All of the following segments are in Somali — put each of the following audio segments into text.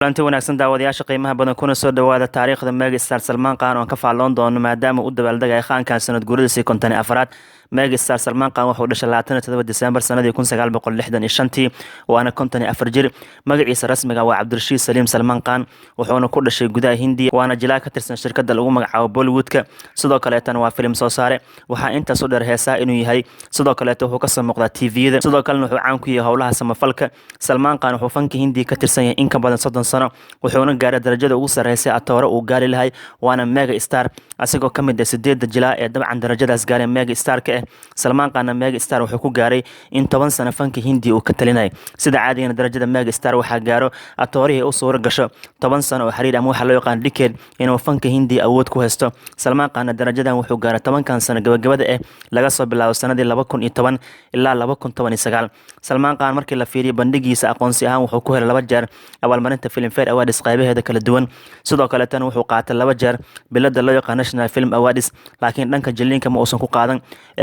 kulanti wanaagsan daawadayaasha qiimaha badan kuna soo dhawaada taariikhda megastar Salmaan Khan oo ka faalloon doono maadaama uu dabaaldegay qaankan sanad guuradiisii 54 megastar Salmaan Khan wuxuu dhashay 27 December sanadii 1965 waana 54 jir magaciisa rasmiga waa Cabdirashiid Saliim Salmaan Khan wuxuuna ku dhashay gudaha Hindiya waana jilaa ka tirsan shirkadda lagu magacaabo Bollywoodka sidoo kale tan waa film soo saare waxa inta soo dheer heesaa inuu yahay sidoo kale wuxuu ka soo muuqdaa TV-da sidoo kale wuxuu caan ku yahay howlaha samafalka Salmaan Khan wuxuu fanka Hindiya ka tirsan yahay in ka badan 30 sano wuxuuna gaaray darajada ugu sarreysay atoore uu gaari lahay waana mega star asigoo ka mid ah 8 jilaa ee dabcan darajadaas gaaray mega star ka Salmaan Khan mega star wuxuu ku gaaray in 10 sano fanka Hindiya uu ka talinay sida caadiga darajada mega star waxa gaaro atoorihii u suura gasho 10 sano oo xiriir ama waxa loo yaqaan decade inuu fanka Hindiya awood ku haysto Salmaan Khan darajadan wuxuu gaaray 10 sano gabagabada laga soo bilaabo sanadii 2010 ilaa 2019 Salmaan Khan markii la fiiriyo bandhigiisa aqoonsi ahaan wuxuu ku helay 2 jeer abaalmarinta Filmfare Awards qaybaheeda kala duwan sidoo kale tan wuxuu qaatay 2 jeer bilada loo yaqaan National Film Awards laakiin dhanka jiliinka ma uusan ku qaadan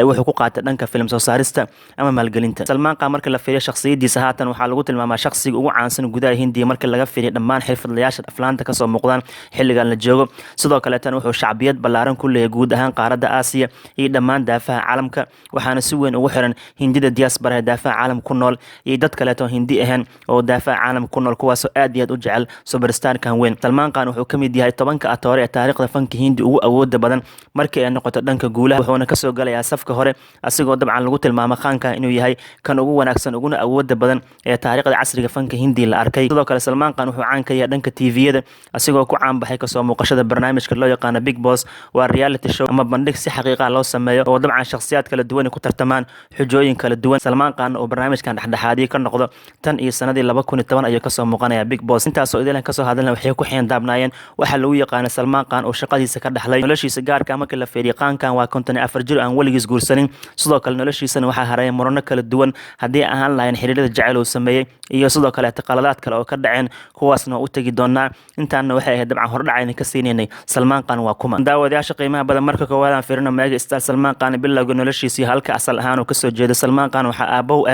wuxuu ku qaatay dhanka film soo saarista ama maalgelinta Salmaan Khan markii la fiiriyo shakhsiyadiisa haatan waxaa lagu tilmaamaa shakhsiga ugu caansan gudaha Hindiya markii laga fiiriyo dhammaan xirfadlayaasha aflaanta ka soo muuqdaan xilligan la joogo sidoo kale tan wuxuu shacbiyad ballaaran ku leeyahay guud ahaan qaaradda Aasiya iyo dhammaan daafaha caalamka waxaana si weyn ugu xiran Hindida diaspora ee daafaha caalamka ku nool iyo dad kale oo Hindi ahaan oo daafaha caalamka ku nool kuwaas oo aad iyo aad u jecel superstar kan weyn Salmaan Khan wuxuu kamid yahay 10 atoore ee taariikhda fanka Hindi ugu awooda badan markii ay noqoto dhanka guulaha wuxuuna ka soo galayaa safka hore asigoo dabcan lagu tilmaamay Khanka inuu yahay kan ugu wanaagsan uguna awooda badan ee taariikhda casriga fanka Hindi la arkay sidoo kale Salmaan Khan wuxuu caan ka yahay dhanka TV-yada asigoo ku caan baxay ka soo muuqashada barnaamijka loo yaqaan Big Boss waa reality show ama bandhig si xaqiiqo ah loo sameeyo oo dabcan shakhsiyaad kala duwan ku tartamaan xujooyin kala duwan Salmaan Khan oo barnaamijkan dhexdhexaadii ka noqdo tan iyo sanadii 2010 ayuu ka soo muuqanaya Big Boss intaas oo idan ka soo hadalna waxay ku xiyaan daabnaayeen waxa lagu yaqaan Salmaan Khan oo shaqadiisa ka dhaxlay noloshiisa gaarka markii la fiiriyo Khankan waa 54 jir aan waligiis guursanin sidoo kale noloshiisana waxa haray murano kala duwan hadii ahaan lahayn xiriirada jacayl uu sameeyay iyo sidoo kale qaladaad kale oo ka dhaceen kuwaasna u tagi doonaa intaana waxay ahayd dabcan hordhacayna ka siineenay Salmaan Khan waa kuma daawadayaasha qiimaha badan marka koowaad aan fiirino mega star Salmaan Khan bilowga noloshiisa halka asal ahaan uu ka soo jeedo Salmaan Khan waxa aabow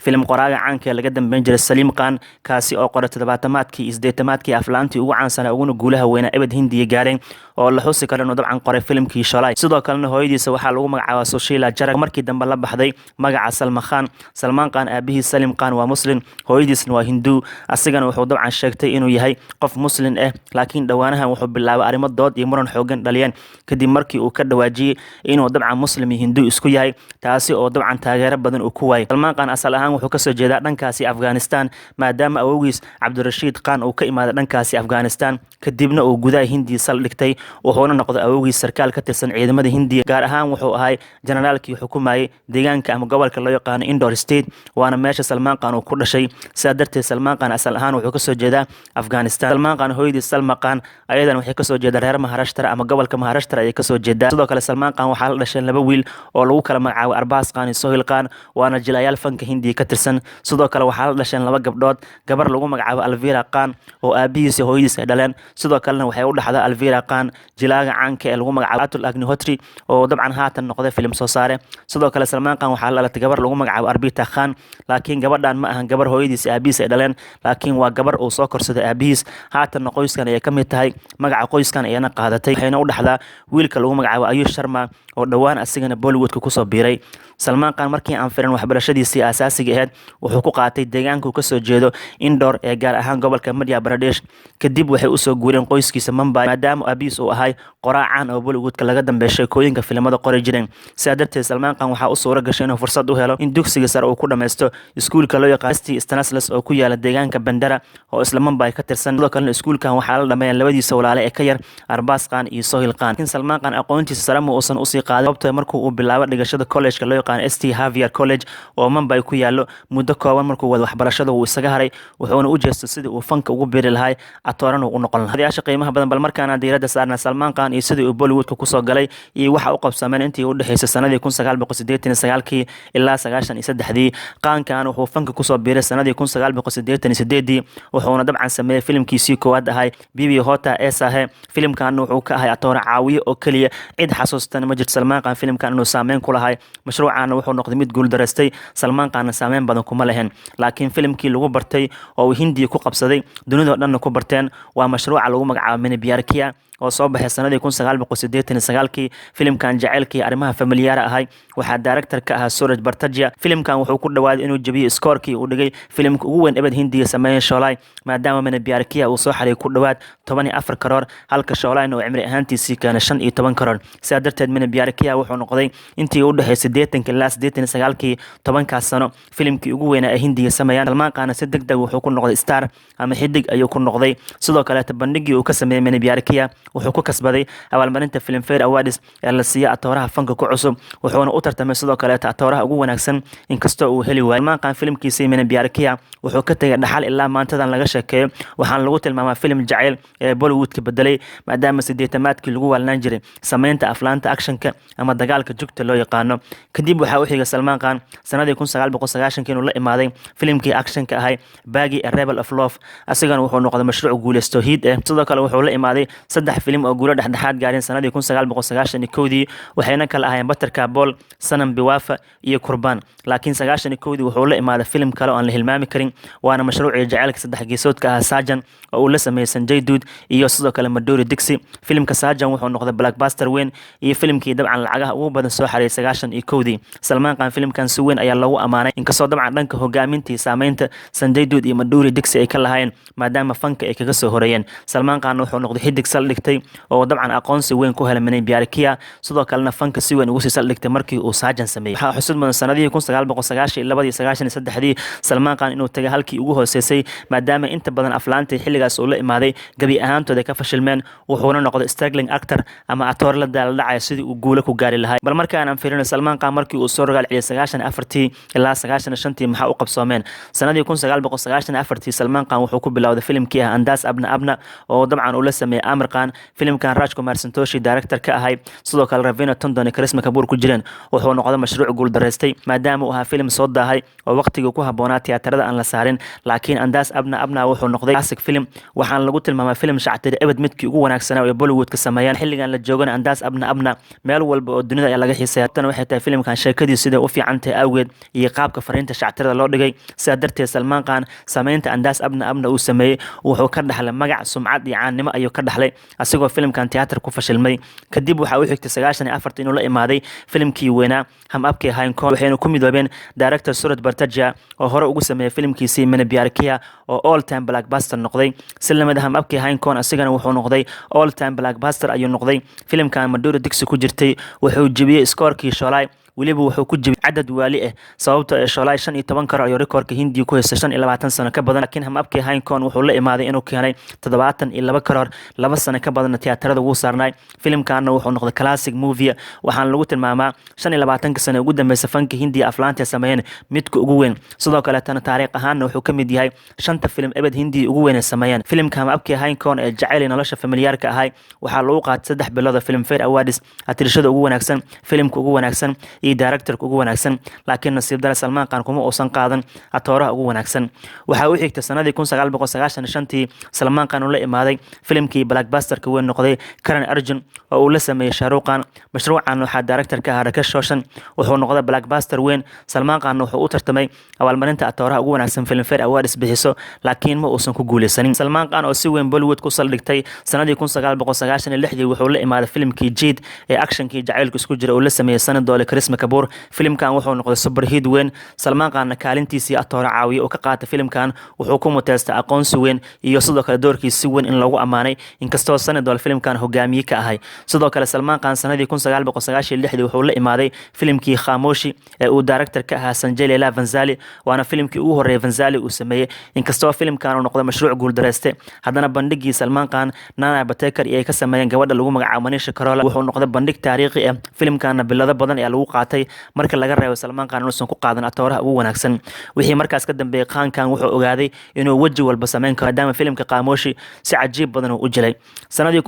film qoraaga caanka ee laga dambeyn jiray Saliim Khan kaasi oo qoray 70-maadkii iyo 80-maadkii aflaantii ugu caansan uguna guulaha weyn abad Hindiya gaareen oo la xusi karo inuu dabcan qoray filmkii Sholay sidoo kalena hooyadiisa waxa lagu magacaabaa Sushila Jarag markii dambe la baxday magaca Salma Khan Salmaan Khan aabihi Saliim Khan waa muslim hooyadiisna waa Hindu asigana wuxuu dabcan sheegtay inuu yahay qof muslim laakiin dhawaanahan wuxuu bilaabay arimo dood iyo muran xoogan dhaliyeen kadib markii uu ka dhawaajiyay inuu dabcan muslim iyo Hindu isku yahay taasi oo dabcan taageero badan uu ku waayay Salmaan Khan asal ahaan wuxuu ka soo jeedaa dhankaasi Afghanistan maadaama awowgiis Cabdirashiid Khan uu ka imaaday dhankaasi Afghanistan kadibna uu gudaha Hindiya sal dhigtay wuxuuna noqday awowgiis sarkaal ka tirsan ciidamada Hindiya gaar ahaan wuxuu ahay generaalkii xukumayay deegaanka ama gobolka loo yaqaan Indore State waana meesha Salmaan Khan uu ku dhashay sidaa darteed Salmaan Khan asal ahaan wuxuu ka soo jeedaa Afghanistan Salmaan Khan hooyadiis Salma Khan ayadan waxay ka soo jeedaa reer Maharashtra ama gobolka Maharashtra ay ka soo jeedaa sidoo kale Salmaan Khan waxaa la dhashay 2 wiil oo lagu kala magacaabo Arbaaz Khan iyo Sohail Khan waana jilayaal fanka Hindiya ka tirsan sidoo kale waxaa la dhashay 2 gabdhood gabar lagu magacaabo Alvira Khan oo aabihiis iyo hooyadiis ay dhaleen sidoo kalena waxay u dhaxdaa Alvira Khan jilaaga caanka ee lagu magacaabo Atul Agnihotri oo dabcan haatan noqday film soo saare sidoo kale Salmaan Khan waxaa la dhalatay gabar lagu magacaabo Arbita Khan laakiin gabadhan ma ahan gabar hooyadiis aabihiis ay dhaleen laakiin waa gabar uu soo korsaday aabihiis haatan qoyskan ay ka mid tahay magaca qoyskan ayana qaadatay waxayna u dhaxdaa wiilka lagu magacaabo Ayush Sharma oo dhawaan asigana Bollywoodka ku soo biiray Salmaan Khan markii aan firan waxbarashadiisii asaasiga ahayd wuxuu ku qaatay deegaanka uu ka soo jeedo Indore ee gaar ahaan gobolka Madhya Pradesh kadib waxay u soo guureen qoyskiisa Mumbai maadaama aabihiis uu ahay qoraacan oo Bollywoodka laga dambeeyay sheekooyinka filimada qori jireen sidaa darteed Salmaan Khan waxa uu suura gashay inuu fursad u helo in dugsiga sare uu ku dhameysto iskuulka loo yaqaan Stanislas oo ku yaala deegaanka Bandara oo isla Mumbai ka tirsan sidoo kalena iskuulkan waxaa la dhameeyay labadiisa walaale ee ka yar Arbaaz Khan iyo Sohail Khan in Salmaan Khan aqoontiisa sare ma uusan u sii qaaday sababtoo markuu uu bilaabay dhigashada college-ka loo yaqaan St Xavier College oo Mumbai ku yaalo muddo kooban markuu wada waxbarashada uu isaga haray wuxuuna u jeestay sidii uu fanka ugu biiri lahaa atooran uu noqon lahaa qiimaha badan bal markaana diiradda saarna karnaa Salman Khan iyo sidii uu Bollywoodka kusoo galay iyo waxa uu qabsameen intii u dhaxaysay sanadii 1989 ilaa 93 qaankan wuxuu fanka kusoo biiray sanadii 1988 wuxuuna dabcan sameeyay filimkiisii koowaad ahay Bibi Hota Esahe filimkan wuxuu ka ahay atoor caawiye oo kaliya cid xasuustan ma jirto Salman Khan filimkan inuu saameyn ku lahay mashruucan wuxuu noqday mid guul dareystay Salman Khan saameyn badan kuma lahayn laakiin filimkii lagu bartay oo Hindiya ku qabsaday dunida dhan ku barteen waa mashruuca lagu magacaabo Maine Pyar Kiya oo soo baxay sanadii 1989 filimkan jaceylkii arrimaha familiyaara ahay waxa director ka ahaa Suraj Bartajia filimkan wuxuu ku dhawaaday inuu jabiyo scorekii uu dhigay filimka ugu weyn ebed Hindiya sameeyay Sholay maadaama Maine Pyar Kiya uu soo xaray ku dhawaad 14 karoor halka Sholayna uu cimri ahaantiisii keenay 15 karoor sidaa darteed Maine Pyar Kiya wuxuu noqday intii u dhaxaysay 80 ilaa 89 tobankaas sano filimkii ugu weyn ee Hindiya sameeyay Salman Khan si degdeg wuxuu ku noqday star ama xidig ayuu ku noqday sidoo kale bandhigii uu ka sameeyay Maine Pyar Kiya wuxuu ku kasbaday abaalmarinta Filmfare Awards ee la siiyay atooraha fanka ku cusub wuxuuna u tartamay sidoo kale atooraha ugu wanaagsan inkastoo uu heli waayay Salman Khan filimkiisa Maine Pyar Kiya wuxuu ka tagay dhaxal ilaa maantadan laga sheekeeyo waxaan lagu tilmaamaa filim jaceyl ee Bollywoodka bedelay maadaama 80maadkii lagu waalnaan jiray sameynta aflaanta actionka ama dagaalka jugta loo yaqaano kadib waxa uu xigay Salman Khan sanadii 1990 inuu la imaaday filimkii actionka ahay Baggy A Rebel of Love asigana wuxuu noqday mashruuc guuleysto hiid sidoo kale wuxuu la imaaday saddex filim oo guulo dhexdhexaad gaareen sanadii 1991 waxayna kala ahaayeen Batarka Ball Sanam Biwafa iyo Kurban laakiin 91 wuxuu la imaaday filim kale oo aan la hilmaami karin waana mashruucii jaceylka saddex geesoodka ah Sajan oo uu la sameeyay Sanjay Dutt iyo sidoo kale Madhuri Dixit filimka Sajan wuxuu noqday blockbuster weyn iyo filimkii dabcan lacagaha ugu badan soo xareeyay 91 Salman Khan filimkan si weyn ayaa lagu amaanay inkastoo dabcan dhanka hogaamintii saameynta Sanjay Dutt iyo Madhuri Dixit ay ka lahaayeen maadaama fanka ay kaga soo horeeyeen Salman Khan wuxuu noqday xidig saldhigtay oo dabcan aqoonsi weyn ku helay Maine Pyar Kiya sidoo kalena fanka si weyn ugu sii saldhigtay markii uu Sajan sameeyay waxa xusud mudan sanadii 1992 Salman Khan inuu tagay halkii ugu hooseysay maadaama inta badan aflaanta xilligaas uu la imaaday gabi ahaantooda ka fashilmeen wuxuuna noqday struggling actor ama atoor la daalacay sidii uu guulo ku gaari lahaa bal markaan aan fiirino Salman Khan markii uu soo rogaal celiyay 94 ilaa 95 maxaa u qabsoomeen sanadii 1994 Salman Khan wuxuu ku bilowday filimkii Andas Abna Abna oo dabcan uu la sameeyay Amir Khan filimkan Rajkumar Santoshi director ka ahay sidoo kale Raveena Tandon iyo Karisma Kapoor ku jireen wuxuu noqday mashruuc guul dareystay maadaama uu ahaa filim soo daahay oo waqtiga ku haboonaa tiyaatarada aan la saarin laakiin Andas Abna Abna wuxuu noqday classic film waxaan lagu tilmaamaa filim shactir ebed midkii ugu wanaagsanaa ee Bollywood ka sameeyaan xilligan la joogana Andas Abna Abna meel walba oo dunida laga xiiseeyo tan waxay tahay filimkan sheekadiisu sida u fiican tahay awgeed iyo qaabka fariinta shactirada loo dhigay sidaa darteed Salman Khan sameynta Andas Abna Abna uu sameeyay wuxuu ka dhaxlay magac sumcad iyo caannimo ayuu ka dhaxlay asigoo filimkan tiyaatar ku fashilmay kadib waxa uu xigtay 94 inuu la imaaday filimkii weynaa Hum Aapke Hain Kaun waxayna ku midoobeen director Suraj Bartajia oo hore ugu sameeyay filimkiisii Maine Pyar Kiya oo all time blockbuster noqday sillamada Hum Aapke Hain Kaun asigana wuxuu noqday all time blockbuster ayuu noqday filimkan Madhuri Dixit ku jirtay wuxuu jabiyay scorekii Sholay waliba wuxuu ku jibay cadad waali ah sababtoo ah Sholay 15 karoor ayuu rekoorka Hindiya ku haystay 25 sano ka badan laakiin Hum Aapke Hain Kaun wuxuu la imaaday inuu keenay 72 karoor 2 sano ka badan tiyaatarada ugu saarnay filimkaana wuxuu noqday classic movie waxaan lagu tilmaamaa 25 sano ugu dambeysay fanka Hindiya aflaanta sameeyeen midka ugu weyn sidoo kale tan taariikh ahaan wuxuu ka mid yahay shanta filim ebed Hindiya ugu weyn ee sameeyeen filimka Hum Aapke Hain Kaun ee jacayl nolosha familiyaarka ahay waxaa lagu qaatay 3 bilood Filmfare Awards atirashada ugu wanaagsan filimka ugu wanaagsan iyo directorka ugu wanaagsan laakiin nasiib darro Salman Khan kuma uusan qaadan atooraha ugu wanaagsan waxa uu xigtay sanadii 1995 Salman Khan uu la imaaday filimkii blockbuster-ka weyn noqday Karan Arjun oo uu la sameeyay Shah Rukh Khan mashruucan waxa director-ka ahaa Rakesh Roshan wuxuu noqday blockbuster weyn Salman Khan wuxuu u tartamay abaalmarinta atooraha ugu wanaagsan Filmfare Awards bixiso laakiin ma uusan ku guuleysanin Salman Khan oo si weyn Bollywood ku saldhigtay sanadii 1996 wuxuu la imaaday filimkii Jeet ee actionkii jaceylku isku jira oo la sameeyay sanad doole Karisma Kapoor filimkan wuxuu noqday super hit weyn Salman Khan kaalintiisii atoora caawiye oo ka qaatay filimkan wuxuu ku muteystay aqoonsi weyn iyo sidoo kale doorkiisa weyn in lagu amaanay inkastoo sanad doole filimkan hogaamiye ka ahay sidoo kale Salman Khan sanadii 1996 wuxuu la imaaday filimkii Khamoshi ee uu director ka ahaa Sanjay Leela Bhansali waana filimkii ugu horeeyay Bhansali uu sameeyay inkastoo filimkan uu noqday mashruuc guul dareystay haddana bandhigii Salman Khan Nana Patekar iyo ay ka sameeyeen gabadha lagu magacaabo Manisha Koirala wuxuu noqday bandhig taariikhi ah filimkan bilado badan ayaa lagu qaatay marka laga reebo Salmaan Khan inuusan ku qaadan atooraha ugu wanaagsan wixii markaas ka dambeeyay Khan wuxuu ogaaday inuu waji walba sameyn karo maadaama filimka Qaamoshi si cajiib badan u jilay sanadii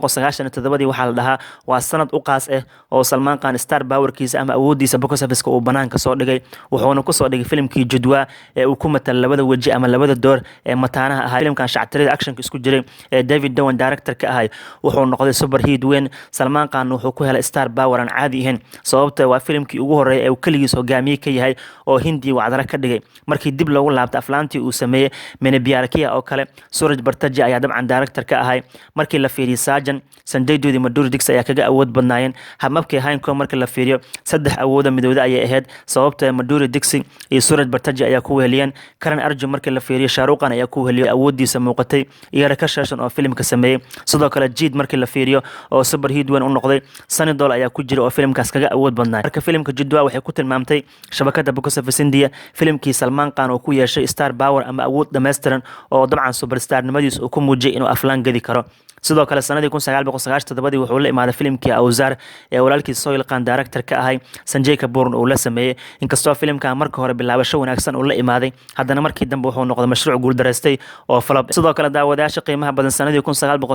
1997 waxaa la dhahaa waa sanad u qaas ah oo Salmaan Khan star powerkiisa ama awoodiisa box office uu banaanka soo dhigay wuxuuna ku soo dhigay filimkii Judwa ee uu ku matal labada waji ama labada door ee mataanaha ahaa filimkan shactirada action isku jiray ee David Dowan director ka ahay wuxuu noqday super hit weyn Salmaan Khan wuxuu ku helay star power aan caadi ahayn sababtoo waa filimkii ugu horeeyay ee uu kaligiis hogaamiye ka yahay oo Hindi wacdara ka dhigay markii dib loogu laabtay aflaantii uu sameeyay Maine Pyar Kiya oo kale Suraj Bartaji ayaa dabcan director ka ahay markii la fiiriyay Sajan Sanjay Dutt iyo Madhuri Dixit ayaa kaga awood badnaayeen hababkii Hanko markii la fiiriyo saddex awooda midowda ayay ahayd sababtoo Madhuri Dixit iyo Suraj Bartaji ayaa ku weheliyeen Karan Arjun markii la fiiriyo Shah Rukh Khan ayaa ku weheliyay awoodiisa muuqatay iyo Rakesh Roshan oo filimka sameeyay sidoo kale Jeet markii la fiiriyo oo super hit weyn u noqday Sunny Deol ayaa ku jira oo filimkaas kaga awood badnaay marka filimka Judwa waxay ku tilmaamtay shabakada box office India filimkii Salmaan Khan oo ku yeeshay star power ama awood dhameystiran oo dabcan superstar nimadiisa uu ku muujiyay inuu aflaan gadi karo sidoo kale sanadii 1997 wuxuu la imaaday filimkii Awzar ee walaalkiis Sohail Khan director ka ahay Sanjay Kapoor oo la sameeyay inkastoo filimka marka hore bilaabasho wanaagsan uu la imaaday haddana markii dambe wuxuu noqday mashruuc guul dareystay oo flop sidoo kale daawadayaasha qiimaha badan sanadii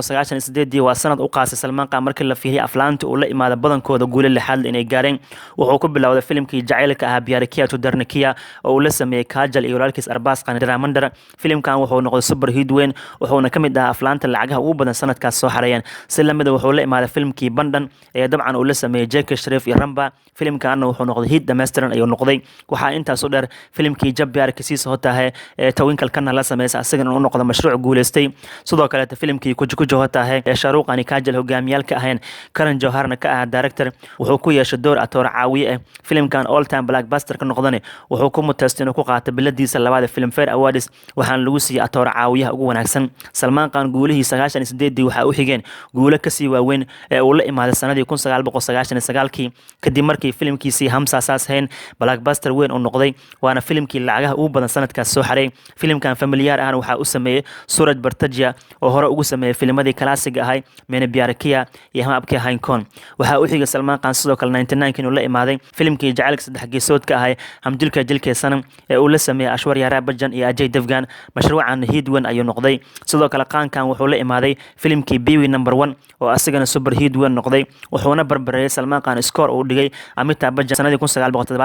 1998 waa sanad u qaasay Salmaan Khan markii la fiiriyay aflaanta uu la imaaday badankooda guulo lixaad inay gaareen wuxuu ku bilowday filimkii jacaylka ah Pyar Kiya to Darna Kiya oo uu la sameeyay Kajal iyo walaalkiis Arbaz Khan Dramandar filimkan wuxuu noqday super hit weyn wuxuuna kamid ahaa aflaanta lacagaha ugu badan sanadkaas soo xareeyeen si lamida wuxuu la imaaday filimkii Bandan ee dabcan uu la sameeyay Jackie Sharif iyo Ramba filimkan wuxuu noqday hit dhameystiran ayuu noqday waxaa intaas u dheer filimkii Jab Pyar Kisi hota hai ee Twinkle kana la sameeyay asagana uu noqday mashruuc guuleystay sidoo kale filimkii Kuch Kuch hota hai ee Shah Rukh Khan Kajal hogaamiyalka ahayn Karan Joharna ka ah director wuxuu ku yeeshay door atoor caawiye ah filimkan all time blockbuster ka noqday wuxuu ku mutaystay inuu ku qaato biladiisa labaad Filmfare Awards waxaan lagu siiyay atoor caawiyaha ugu wanaagsan Salmaan Khan guulihiisa 98 waxa u xigeen guulo ka sii waaweyn ee uu la imaaday sanadii 1999 kadib markii filimkiisii Hamsa Saas Hayn blockbuster weyn uu noqday waana filimkii lacagaha ugu badan sanadkaas soo xareey filimkan familiar ah waxa uu sameeyay Suraj Bartaji oo hore ugu sameeyay filmadii classic ahay Maine Pyar Kiya iyo Hababkii Hanko waxa uu xigay Salmaan Khan sidoo kale 99 inuu la imaaday filimkii jacaylka saddex geesoodka ahay Hamdulka Jilkee Sanam ee uu la sameeyay Ashwarya Rai Bachchan iyo Ajay Devgan mashruucan hit weyn ayuu noqday sidoo kale Khan wuxuu la imaaday filimkii Biwi number 1 oo asagana super hit weyn noqday wuxuuna barbareeyay Salmaan Khan score uu dhigay Amitabh Bachchan sanadii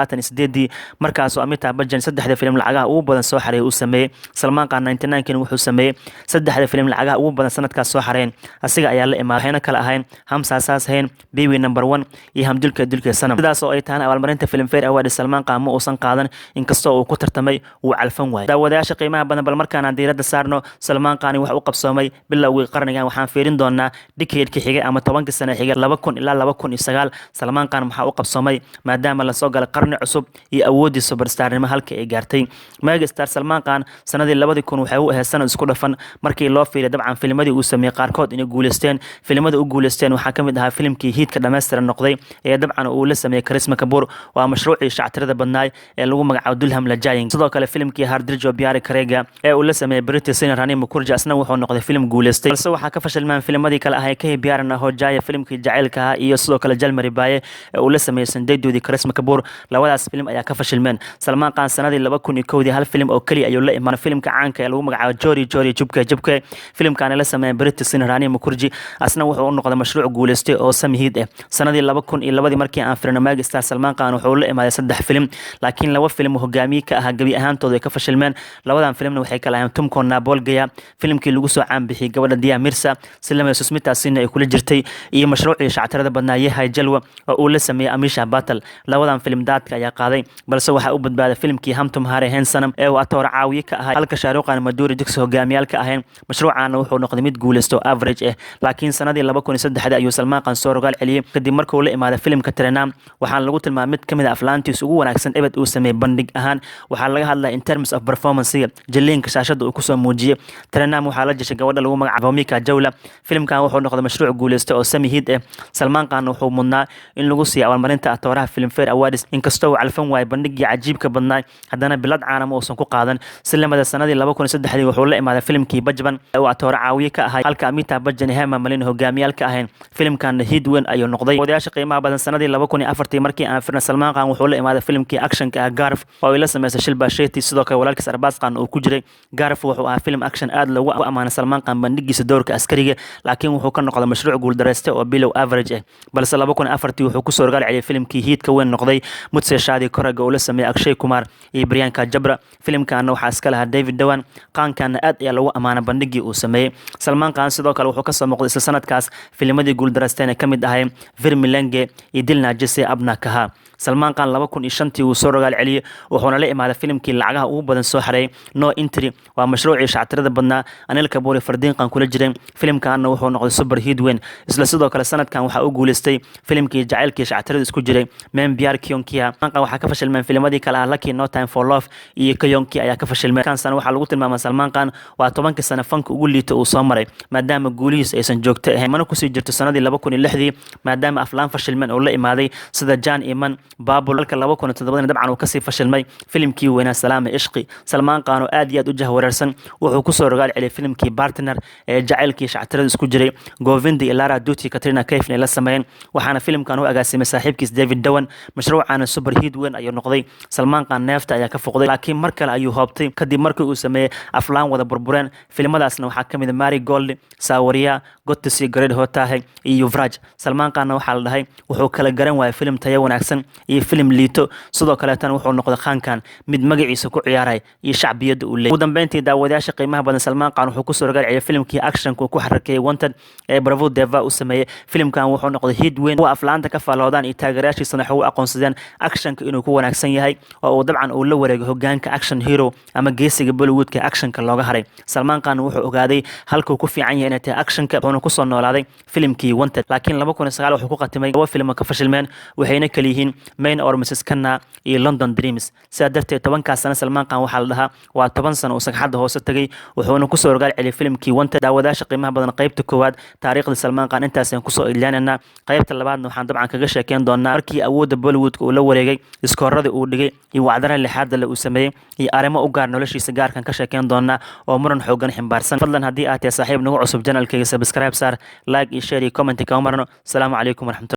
1978 markaas oo Amitabh Bachchan saddexda filim lacagaha ugu badan soo xareeyay uu sameeyay Salmaan Khan 99 wuxuu sameeyay saddexda filim lacagaha ugu badan sanadkaas soo xareeyay asiga ayaa la imaaday waxayna kala ahayn Hamsa Saas Hayn Biwi number 1 iyo Hamdulka Dilkee Sanam sidaas oo ay tahay abaalmarinta Filmfare Awards Salmaan Khan ma uusan qaadan inkastoo uu ku tartamay uu calfan waayay daawadayaasha qiimaha badan bal markaan aan diiradda saarno Salmaan Khan wax uu qabsoomay bilowgii qarnigan waxaan fiirin doonaa decade-kii xigay ama 10 sano xigay 2000 ilaa 2009 Salmaan Khan waxa uu qabsoomay maadaama la soo galay qarni cusub iyo awoodii superstarnimo halka ay gaartay Mega Star Salmaan Khan sanadii 2000 waxa uu ahaa sanad isku dhafan markii loo fiiriyo dabcan filmadii uu sameeyay qaarkood inay guuleysteen filimada uu guuleysteen waxaa kamid ahaa filimkii hiitka dhameystiran noqday ee dabcan uu la sameeyay Karisma Kapoor waa mashruucii shactirada badnaay ee lagu magacaabo Dulham La Jayeng sidoo kale filimkii Hardirjo Pyar Karega ee uu la sameeyay British Singer Rani Mukerji asna wuxuu noqday filim guuleystay balse waxaa ka fashilmeen filmadii kale ahay Kay Pyar Na Ho Jaye filimkii jacaylka iyo sidoo kale Jalmari Baye ee uu la sameeyay Sanjay Dutt Karisma Kapoor labadaas filim ayaa ka fashilmeen Salmaan Khan sanadii 2001 hal filim oo kaliya ayuu la imaaday filimka caanka ee lagu magacaabo Chori Chori Chupke Chupke filimkan la sameeyay British Singer Rani Mukerji asna wuxuu noqday mashruuc guuleystay oo samihid ah sanadii 2002 markii aan fiirno Mega Star Salmaan Khan wuxuu la imaaday saddex filim laakiin laba filim hogaamiye ka ah gabi ahaantooda ka fashilmeen labadan filimna waxay kala ahaayeen Tumko Nabol Gaya filimkii lagu soo caan bixiyay gabadha Dia Mirza Silama Susmitaasina ay kula jirtay iyo mashruucii shactirada badnaa Yahay Jalwa oo uu la sameeyay Amisha Battle labadan filim daadka ayaa qaaday balse waxa uu badbaaday filimkii Hamtum Hare Hensanam ee uu atoor caawiye ka ahaa halka Shah Rukh Khan Madhuri Dixit hogaamiyalka ahayn mashruucan wuxuu noqday mid guuleysto average ah laakiin sanadii 2003 ayuu Salmaan Khan soo rogaal celiyay kadib markii uu la imaaday filimka Trenam waxaan lagu tilmaamay mid kamid ah aflaantiisa ugu wanaagsan ebad uu sameeyay bandhig ahaan waxaa laga hadlaa in terms of performance jiliinka shaashada uu ku soo muujiyay Trenam waxaa la jashay gabadha lagu magacaabo Mika Jawle dawla filimkan wuxuu noqday mashruuc guuleystay oo semi hit ah Salman Khan wuxuu mudnaa in lagu siiyo abaalmarinta atooraha Filmfare Awards inkastoo uu calfan waayay bandhigii cajiibka badnaa haddana bilad caalam uusan ku qaadan silamada sanadii 2003 wuxuu la imaaday filimkii Bajban oo atoora caawiye ka ahay halka Amitabh Bachchan iyo Hema Malini hogaamiyaal ka ahayn filimkan hit weyn ayuu noqday wadayaasha qiimaha badan sanadii 2004 markii aan firna Salman Khan wuxuu la imaaday filimkii actionka Garf oo ila sameysay Shilpa Shetty sidoo kale walaalkiis Arbaz Khan uu ku jiray Garf wuxuu ahaa filim action aad loogu amaanay Salman Khan bandhigiisa doorka askariga laakiin wuxuu ka noqday mashruuc guul dareystay oo below average ah balse 2004 wuxuu ku soo rogaal celiyay filimkii hiitka weyn noqday Mutse Shadi Koraga oo la sameeyay Akshay Kumar iyo Priyanka Chopra filimkan waxaa iska lahaa David Dhawan qaankan aad ayaa lagu amaanay bandhigii uu sameeyay Salman Khan sidoo kale wuxuu ka soo muuqday isla sanadkaas filmadii guul dareystayna kamid ahay Vir Milenge iyo Dilna Jesse Abna Kaha Salman Khan 2005 uu soo rogaal celiyay wuxuuna la imaaday filimkii lacagaha ugu badan soo xareeyay No Entry waa mashruucii shactirada badnaa Anil Kapoor Fardiin Khan kula jireen filimkan wuxuu noqday super hit weyn isla sidoo kale sanadkan waxa uu guuleystay filimkii jacaylkii shactirada isku jiray Men Pyar Kyun Kiya waxa ka fashilmeen filmadii kale ah Lucky No Time for Love iyo Kyun Ki ayaa ka fashilmeen kan sana waxa lagu tilmaamay Salman Khan waa 10 sano fanka ugu liito uu soo maray maadaama guulihiisa aysan joogto ahayn mana ku sii jirto sanadii 2006 maadaama aflaan fashilmeen oo la imaaday sida Jan Iman Babul halka 2007 dabcan uu ka sii fashilmay filimkii weynaa Salaam Ishqi Salman Khan oo aad iyo aad u jahwareersan wuxuu ku soo rogaal celiyay filimkii Partner ee jacaylkii shactirada isku jiray Govind iyo Lara Dutty Katrina Kaif la sameeyeen waxaana filimkan uu agaasimay saaxiibkiis David Dhawan mashruucan super hit weyn ayuu noqday Salman Khan neefta ayaa ka foqday laakiin mar kale ayuu hoobtay kadib markii uu sameeyay aflaan wada burbureen filimadaasna waxaa kamid ah Mari Gold Sawariya Got to See Great Hotahe iyo Yuvraj Salman Khan waxa la dhahay wuxuu kala garan waayay filim tayo wanaagsan iyo filim liito sidoo kale tan wuxuu noqday khaankan mid magaciisa ku ciyaaray iyo shacbiyada uu leeyahay ugu dambeyntii daawadayaasha qiimaha badan Salman Khan wuxuu ku soo rogaal celiyay filimkii action ku xarakeeyay Wanted ee Bravo Deva uu sameeyay filimkan wuxuu noqday hit weyn oo aflaanta ka faaloodaan iyo taageerayaashiisana waxay u aqoonsadeen actionka inuu ku wanaagsan yahay oo uu dabcan uu la wareegay hogaanka action hero ama geesiga Bollywoodka actionka looga haray Salman Khan wuxuu ogaaday halka uu ku fiican yahay inay tahay actionka wuxuuna ku soo noolaaday filimkii Wanted laakiin 2009 wuxuu ku qatimay laba filim ka fashilmeen waxayna kala yihiin Main or Mrs Khanna iyo London Dreams sidaa darteed 10 sano Salman Khan waxaa la dhahaa waa 10 sano oo sagxadda hoose tagay wuxuuna ku soo rogaal celiyay filimkii Wanted daawadaasha qiimaha badan qaybta koowaad taariikhda Salman Khan intaas aan ku soo ilaalinayna qaybta labaadna waxaan dabcan kaga sheekeyn doonaa markii awoodda Bollywood uu la wareegay iskoorada uu dhigay iyo wacdara lixaad la uu sameeyay iyo arrimo u gaar noloshiisa gaarkan ka sheekeyn doonaa oo muran xoogan ximbaarsan fadlan haddii aad tahay saaxiib nagu cusub channelkayga subscribe saar like iyo share iyo comment ka marno assalamu calaykum warahmatullahi